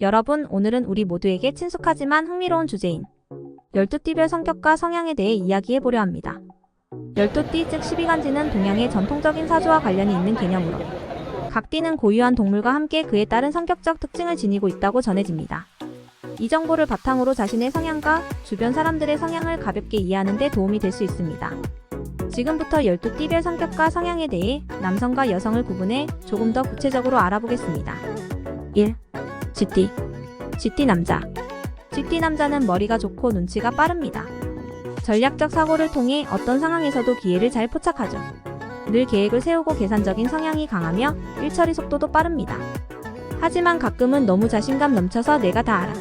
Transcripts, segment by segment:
여러분, 오늘은 우리 모두에게 친숙하지만 흥미로운 주제인 12띠별 성격과 성향에 대해 이야기해보려 합니다. 12띠 즉 12간지는 동양의 전통적인 사주와 관련이 있는 개념으로 각 띠는 고유한 동물과 함께 그에 따른 성격적 특징을 지니고 있다고 전해집니다. 이 정보를 바탕으로 자신의 성향과 주변 사람들의 성향을 가볍게 이해하는 데 도움이 될 수 있습니다. 지금부터 12띠별 성격과 성향에 대해 남성과 여성을 구분해 조금 더 구체적으로 알아보겠습니다. 1. 쥐띠. 쥐띠 남자. 쥐띠 남자는 머리가 좋고 눈치가 빠릅니다. 전략적 사고를 통해 어떤 상황에서도 기회를 잘 포착하죠. 늘 계획을 세우고 계산적인 성향이 강하며 일처리 속도도 빠릅니다. 하지만 가끔은 너무 자신감 넘쳐서 내가 다 알아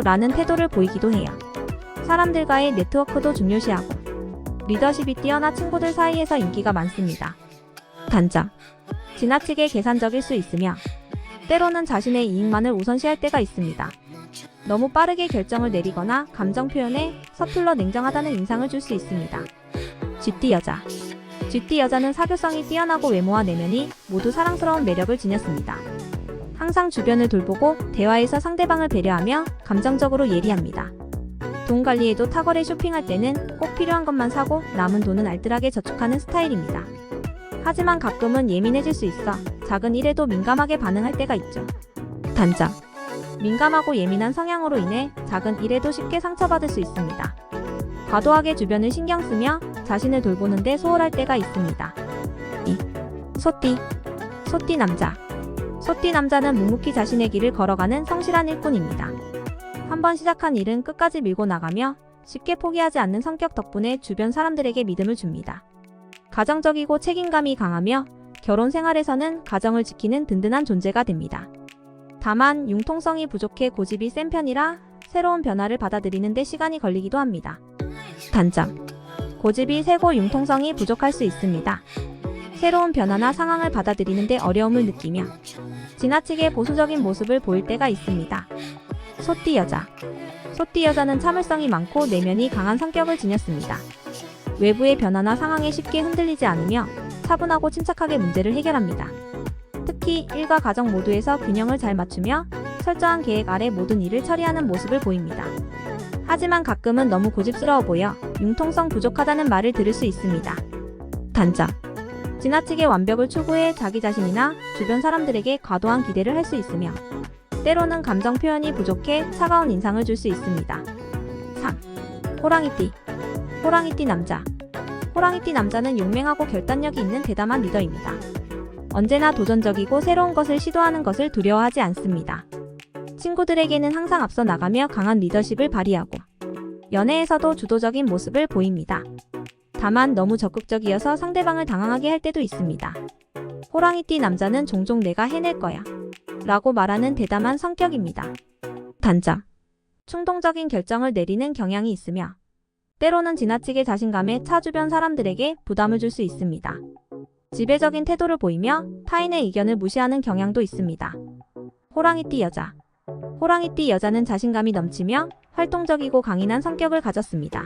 라는 태도를 보이기도 해요. 사람들과의 네트워크도 중요시하고 리더십이 뛰어나 친구들 사이에서 인기가 많습니다. 단점. 지나치게 계산적일 수 있으며 때로는 자신의 이익만을 우선시할 때가 있습니다. 너무 빠르게 결정을 내리거나 감정 표현에 서툴러 냉정하다는 인상을 줄 수 있습니다. 쥐띠 여자. 쥐띠 여자는 사교성이 뛰어나고 외모와 내면이 모두 사랑스러운 매력을 지녔습니다. 항상 주변을 돌보고 대화에서 상대방을 배려하며 감정적으로 예리합니다. 돈 관리에도 탁월해. 쇼핑할 때는 꼭 필요한 것만 사고 남은 돈은 알뜰하게 저축하는 스타일입니다. 하지만 가끔은 예민해질 수 있어 작은 일에도 민감하게 반응할 때가 있죠. 단점. 민감하고 예민한 성향으로 인해 작은 일에도 쉽게 상처받을 수 있습니다. 과도하게 주변을 신경 쓰며 자신을 돌보는데 소홀할 때가 있습니다. 2. 소띠. 소띠 남자. 소띠 남자는 묵묵히 자신의 길을 걸어가는 성실한 일꾼입니다. 한번 시작한 일은 끝까지 밀고 나가며 쉽게 포기하지 않는 성격 덕분에 주변 사람들에게 믿음을 줍니다. 가정적이고 책임감이 강하며 결혼 생활에서는 가정을 지키는 든든한 존재가 됩니다. 다만 융통성이 부족해 고집이 센 편이라 새로운 변화를 받아들이는 데 시간이 걸리기도 합니다. 단점. 고집이 세고 융통성이 부족할 수 있습니다. 새로운 변화나 상황을 받아들이는 데 어려움을 느끼며 지나치게 보수적인 모습을 보일 때가 있습니다. 소띠 여자. 소띠 여자는 참을성이 많고 내면이 강한 성격을 지녔습니다. 외부의 변화나 상황에 쉽게 흔들리지 않으며 차분하고 침착하게 문제를 해결합니다. 특히 일과 가정 모두에서 균형을 잘 맞추며 철저한 계획 아래 모든 일을 처리하는 모습을 보입니다. 하지만 가끔은 너무 고집스러워 보여 융통성 부족하다는 말을 들을 수 있습니다. 단점. 지나치게 완벽을 추구해 자기 자신이나 주변 사람들에게 과도한 기대를 할 수 있으며 때로는 감정 표현이 부족해 차가운 인상을 줄 수 있습니다. 3. 호랑이띠. 호랑이띠 남자. 호랑이띠 남자는 용맹하고 결단력이 있는 대담한 리더입니다. 언제나 도전적이고 새로운 것을 시도하는 것을 두려워하지 않습니다. 친구들에게는 항상 앞서 나가며 강한 리더십을 발휘하고 연애에서도 주도적인 모습을 보입니다. 다만 너무 적극적이어서 상대방을 당황하게 할 때도 있습니다. 호랑이띠 남자는 종종 내가 해낼 거야 라고 말하는 대담한 성격입니다. 단점. 충동적인 결정을 내리는 경향이 있으며 때로는 지나치게 자신감에 차 주변 사람들에게 부담을 줄 수 있습니다. 지배적인 태도를 보이며 타인의 의견을 무시하는 경향도 있습니다. 호랑이띠 여자. 호랑이띠 여자는 자신감이 넘치며 활동적이고 강인한 성격을 가졌습니다.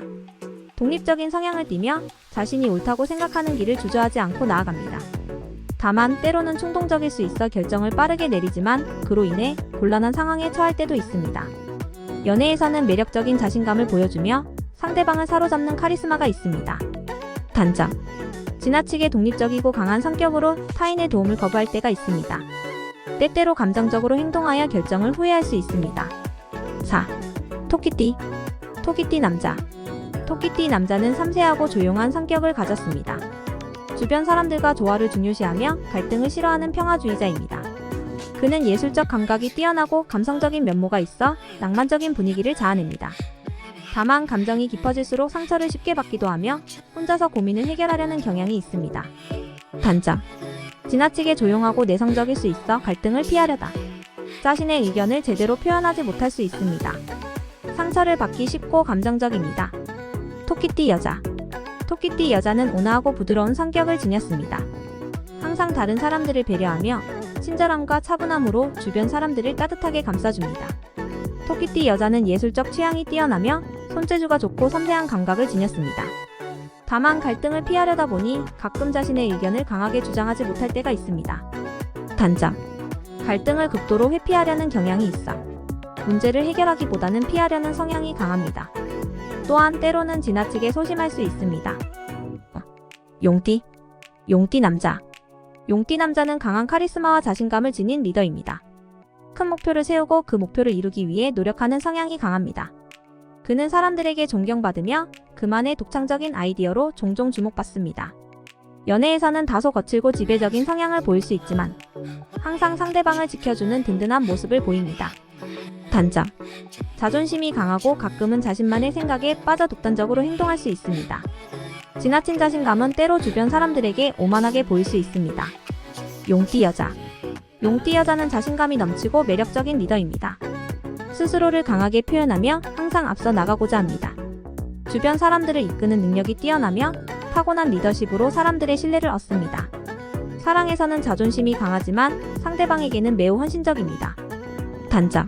독립적인 성향을 띠며 자신이 옳다고 생각하는 길을 주저하지 않고 나아갑니다. 다만 때로는 충동적일 수 있어 결정을 빠르게 내리지만 그로 인해 곤란한 상황에 처할 때도 있습니다. 연애에서는 매력적인 자신감을 보여주며 상대방을 사로잡는 카리스마가 있습니다. 단점. 지나치게 독립적이고 강한 성격으로 타인의 도움을 거부할 때가 있습니다. 때때로 감정적으로 행동하여 결정을 후회할 수 있습니다. 4. 토끼띠. 토끼띠 남자. 토끼띠 남자는 섬세하고 조용한 성격을 가졌습니다. 주변 사람들과 조화를 중요시하며 갈등을 싫어하는 평화주의자입니다. 그는 예술적 감각이 뛰어나고 감성적인 면모가 있어 낭만적인 분위기를 자아냅니다. 다만 감정이 깊어질수록 상처를 쉽게 받기도 하며 혼자서 고민을 해결하려는 경향이 있습니다. 단점. 지나치게 조용하고 내성적일 수 있어 갈등을 피하려다 자신의 의견을 제대로 표현하지 못할 수 있습니다. 상처를 받기 쉽고 감정적입니다. 토끼띠 여자. 토끼띠 여자는 온화하고 부드러운 성격을 지녔습니다. 항상 다른 사람들을 배려하며 친절함과 차분함으로 주변 사람들을 따뜻하게 감싸줍니다. 토끼띠 여자는 예술적 취향이 뛰어나며 손재주가 좋고 섬세한 감각을 지녔습니다. 다만 갈등을 피하려다 보니 가끔 자신의 의견을 강하게 주장하지 못할 때가 있습니다. 단점. 갈등을 극도로 회피하려는 경향이 있어 문제를 해결하기보다는 피하려는 성향이 강합니다. 또한 때로는 지나치게 소심할 수 있습니다. 용띠 남자. 용띠 남자는 강한 카리스마와 자신감을 지닌 리더입니다. 큰 목표를 세우고 그 목표를 이루기 위해 노력하는 성향이 강합니다. 그는 사람들에게 존경받으며 그만의 독창적인 아이디어로 종종 주목받습니다. 연애에서는 다소 거칠고 지배적인 성향을 보일 수 있지만 항상 상대방을 지켜주는 든든한 모습을 보입니다. 단점. 자존심이 강하고 가끔은 자신만의 생각에 빠져 독단적으로 행동할 수 있습니다. 지나친 자신감은 때로 주변 사람들에게 오만하게 보일 수 있습니다. 용띠 여자. 용띠 여자는 자신감이 넘치고 매력적인 리더입니다. 스스로를 강하게 표현하며 항상 앞서 나가고자 합니다. 주변 사람들을 이끄는 능력이 뛰어나며 타고난 리더십으로 사람들의 신뢰를 얻습니다. 사랑에서는 자존심이 강하지만 상대방에게는 매우 헌신적입니다. 단점.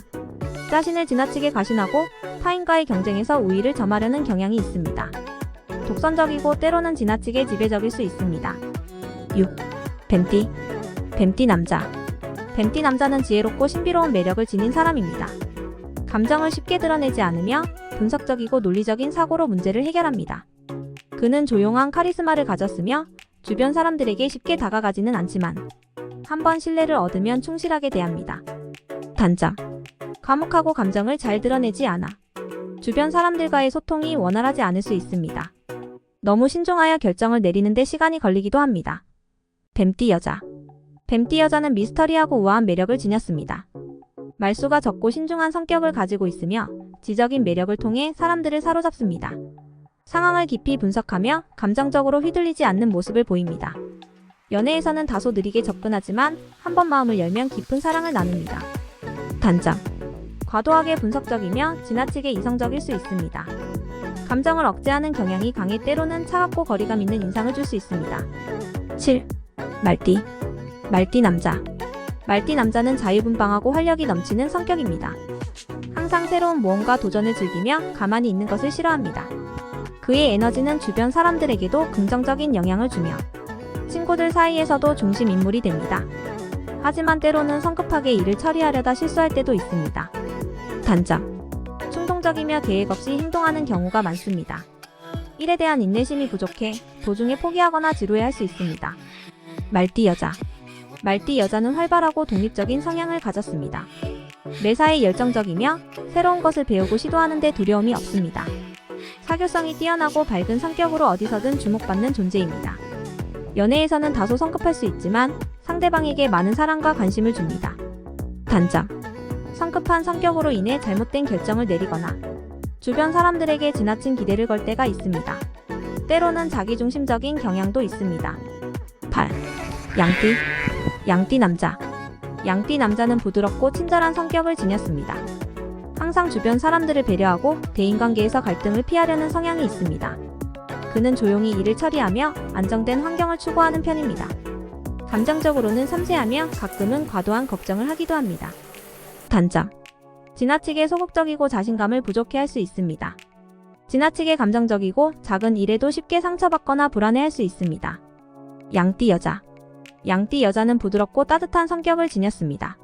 자신을 지나치게 과신하고 타인과의 경쟁에서 우위를 점하려는 경향이 있습니다. 독선적이고 때로는 지나치게 지배적일 수 있습니다. 6. 뱀띠 남자. 뱀띠 남자는 지혜롭고 신비로운 매력을 지닌 사람입니다. 감정을 쉽게 드러내지 않으며 분석적이고 논리적인 사고로 문제를 해결합니다. 그는 조용한 카리스마를 가졌으며 주변 사람들에게 쉽게 다가가지는 않지만 한번 신뢰를 얻으면 충실하게 대합니다. 단점. 과묵하고 감정을 잘 드러내지 않아 주변 사람들과의 소통이 원활하지 않을 수 있습니다. 너무 신중하여 결정을 내리는데 시간이 걸리기도 합니다. 뱀띠 여자. 뱀띠 여자는 미스터리하고 우아한 매력을 지녔습니다. 말수가 적고 신중한 성격을 가지고 있으며 지적인 매력을 통해 사람들을 사로잡습니다. 상황을 깊이 분석하며 감정적으로 휘둘리지 않는 모습을 보입니다. 연애에서는 다소 느리게 접근하지만 한번 마음을 열면 깊은 사랑을 나눕니다. 단점. 과도하게 분석적이며 지나치게 이성적일 수 있습니다. 감정을 억제하는 경향이 강해 때로는 차갑고 거리감 있는 인상을 줄 수 있습니다. 7. 말띠 남자. 말띠 남자는 자유분방하고 활력이 넘치는 성격입니다. 항상 새로운 모험과 도전을 즐기며 가만히 있는 것을 싫어합니다. 그의 에너지는 주변 사람들에게도 긍정적인 영향을 주며 친구들 사이에서도 중심 인물이 됩니다. 하지만 때로는 성급하게 일을 처리하려다 실수할 때도 있습니다. 단점. 충동적이며 계획 없이 행동하는 경우가 많습니다. 일에 대한 인내심이 부족해 도중에 포기하거나 지루해할 수 있습니다. 말띠 여자. 말띠 여자는 활발하고 독립적인 성향을 가졌습니다. 매사에 열정적이며 새로운 것을 배우고 시도하는 데 두려움이 없습니다. 사교성이 뛰어나고 밝은 성격으로 어디서든 주목받는 존재입니다. 연애에서는 다소 성급할 수 있지만 상대방에게 많은 사랑과 관심을 줍니다. 단점. 성급한 성격으로 인해 잘못된 결정을 내리거나 주변 사람들에게 지나친 기대를 걸 때가 있습니다. 때로는 자기중심적인 경향도 있습니다. 8. 양띠 남자. 양띠 남자는 부드럽고 친절한 성격을 지녔습니다. 항상 주변 사람들을 배려하고 대인관계에서 갈등을 피하려는 성향이 있습니다. 그는 조용히 일을 처리하며 안정된 환경을 추구하는 편입니다. 감정적으로는 섬세하며 가끔은 과도한 걱정을 하기도 합니다. 단점. 지나치게 소극적이고 자신감을 부족해 할 수 있습니다. 지나치게 감정적이고 작은 일에도 쉽게 상처받거나 불안해할 수 있습니다. 양띠 여자. 양띠 여자는 부드럽고 따뜻한 성격을 지녔습니다.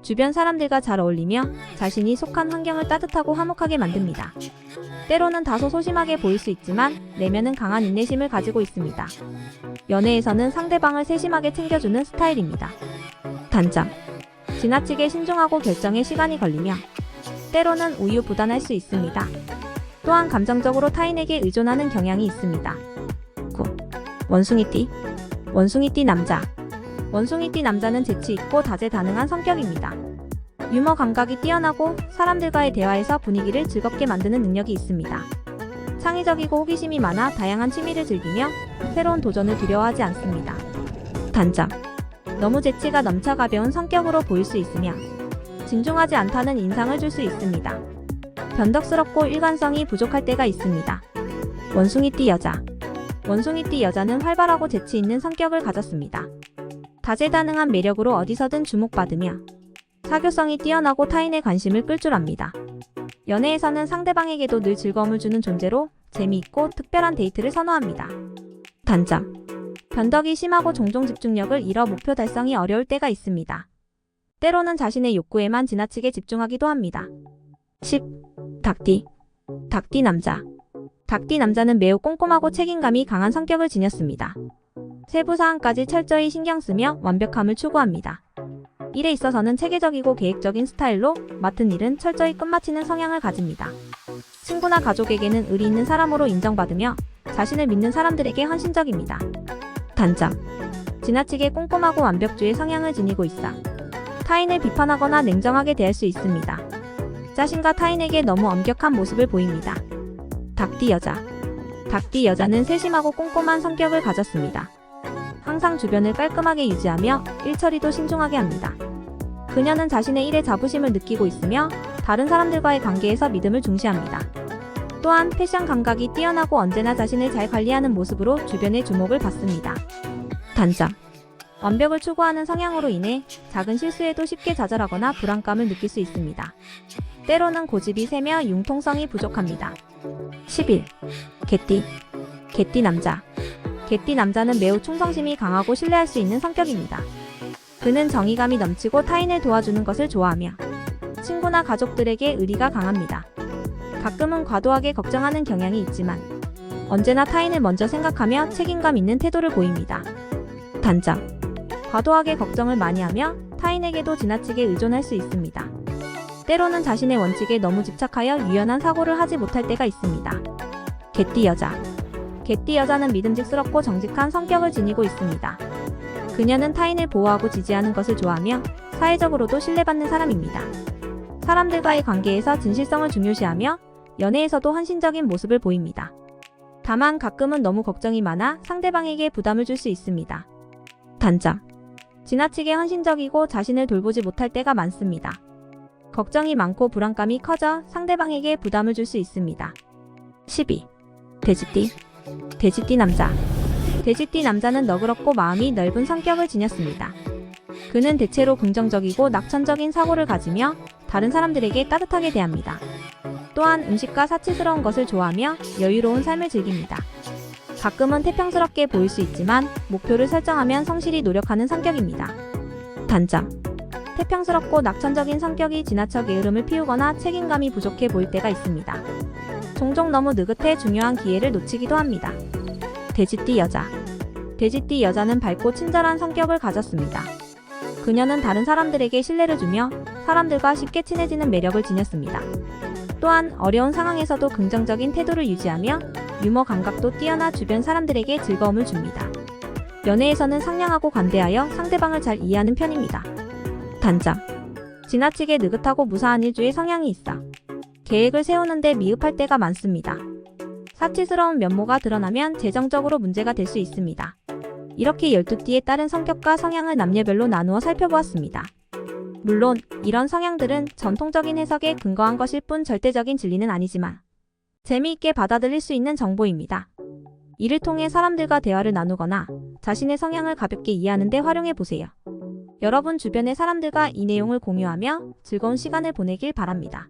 주변 사람들과 잘 어울리며 자신이 속한 환경을 따뜻하고 화목하게 만듭니다. 때로는 다소 소심하게 보일 수 있지만 내면은 강한 인내심을 가지고 있습니다. 연애에서는 상대방을 세심하게 챙겨주는 스타일입니다. 단점. 지나치게 신중하고 결정에 시간이 걸리며 때로는 우유부단할 수 있습니다. 또한 감정적으로 타인에게 의존하는 경향이 있습니다. 9. 원숭이띠 남자. 원숭이띠 남자는 재치있고 다재다능한 성격입니다. 유머 감각이 뛰어나고 사람들과의 대화에서 분위기를 즐겁게 만드는 능력이 있습니다. 창의적이고 호기심이 많아 다양한 취미를 즐기며 새로운 도전을 두려워하지 않습니다. 단점. 너무 재치가 넘쳐 가벼운 성격으로 보일 수 있으며 진중하지 않다는 인상을 줄 수 있습니다. 변덕스럽고 일관성이 부족할 때가 있습니다. 원숭이띠 여자. 원숭이띠 여자는 활발하고 재치 있는 성격을 가졌습니다. 다재다능한 매력으로 어디서든 주목받으며 사교성이 뛰어나고 타인의 관심을 끌 줄 압니다. 연애에서는 상대방에게도 늘 즐거움을 주는 존재로 재미있고 특별한 데이트를 선호합니다. 단점. 변덕이 심하고 종종 집중력을 잃어 목표 달성이 어려울 때가 있습니다. 때로는 자신의 욕구에만 지나치게 집중하기도 합니다. 10. 닭띠. 닭띠 남자. 닭띠 남자는 매우 꼼꼼하고 책임감이 강한 성격을 지녔습니다. 세부 사항까지 철저히 신경 쓰며 완벽함을 추구합니다. 일에 있어서는 체계적이고 계획적인 스타일로 맡은 일은 철저히 끝마치는 성향을 가집니다. 친구나 가족에게는 의리 있는 사람으로 인정받으며 자신을 믿는 사람들에게 헌신적입니다. 단점. 지나치게 꼼꼼하고 완벽주의 성향을 지니고 있어 타인을 비판하거나 냉정하게 대할 수 있습니다. 자신과 타인에게 너무 엄격한 모습을 보입니다. 닭띠 여자. 닭띠 여자는 세심하고 꼼꼼한 성격을 가졌습니다. 항상 주변을 깔끔하게 유지하며 일 처리도 신중하게 합니다. 그녀는 자신의 일에 자부심을 느끼고 있으며 다른 사람들과의 관계에서 믿음을 중시합니다. 또한 패션 감각이 뛰어나고 언제나 자신을 잘 관리하는 모습으로 주변의 주목을 받습니다. 단점. 완벽을 추구하는 성향으로 인해 작은 실수에도 쉽게 좌절하거나 불안감을 느낄 수 있습니다. 때로는 고집이 세며 융통성이 부족합니다. 11. 개띠. 개띠 남자. 개띠 남자는 매우 충성심이 강하고 신뢰할 수 있는 성격입니다. 그는 정의감이 넘치고 타인을 도와주는 것을 좋아하며 친구나 가족들에게 의리가 강합니다. 가끔은 과도하게 걱정하는 경향이 있지만 언제나 타인을 먼저 생각하며 책임감 있는 태도를 보입니다. 단점. 과도하게 걱정을 많이 하며 타인에게도 지나치게 의존할 수 있습니다. 때로는 자신의 원칙에 너무 집착하여 유연한 사고를 하지 못할 때가 있습니다. 개띠 여자. 개띠 여자는 믿음직스럽고 정직한 성격을 지니고 있습니다. 그녀는 타인을 보호하고 지지하는 것을 좋아하며 사회적으로도 신뢰받는 사람입니다. 사람들과의 관계에서 진실성을 중요시하며 연애에서도 헌신적인 모습을 보입니다. 다만 가끔은 너무 걱정이 많아 상대방에게 부담을 줄 수 있습니다. 단점. 지나치게 헌신적이고 자신을 돌보지 못할 때가 많습니다. 걱정이 많고 불안감이 커져 상대방에게 부담을 줄 수 있습니다. 12. 돼지띠. 돼지띠 남자. 돼지띠 남자는 너그럽고 마음이 넓은 성격을 지녔습니다. 그는 대체로 긍정적이고 낙천적인 사고를 가지며 다른 사람들에게 따뜻하게 대합니다. 또한 음식과 사치스러운 것을 좋아하며 여유로운 삶을 즐깁니다. 가끔은 태평스럽게 보일 수 있지만 목표를 설정하면 성실히 노력하는 성격입니다. 단점. 태평스럽고 낙천적인 성격이 지나쳐 게으름을 피우거나 책임감이 부족해 보일 때가 있습니다. 종종 너무 느긋해 중요한 기회를 놓치기도 합니다. 돼지띠 여자. 돼지띠 여자는 밝고 친절한 성격을 가졌습니다. 그녀는 다른 사람들에게 신뢰를 주며 사람들과 쉽게 친해지는 매력을 지녔습니다. 또한 어려운 상황에서도 긍정적인 태도를 유지하며 유머 감각도 뛰어나 주변 사람들에게 즐거움을 줍니다. 연애에서는 상냥하고 관대하여 상대방을 잘 이해하는 편입니다. 단점. 지나치게 느긋하고 무사한 일주의 성향이 있어 계획을 세우는데 미흡할 때가 많습니다. 사치스러운 면모가 드러나면 재정적으로 문제가 될 수 있습니다. 이렇게 12띠에 따른 성격과 성향을 남녀별로 나누어 살펴보았습니다. 물론 이런 성향들은 전통적인 해석에 근거한 것일 뿐 절대적인 진리는 아니지만 재미있게 받아들일 수 있는 정보입니다. 이를 통해 사람들과 대화를 나누거나 자신의 성향을 가볍게 이해하는 데 활용해 보세요. 여러분 주변의 사람들과 이 내용을 공유하며 즐거운 시간을 보내길 바랍니다.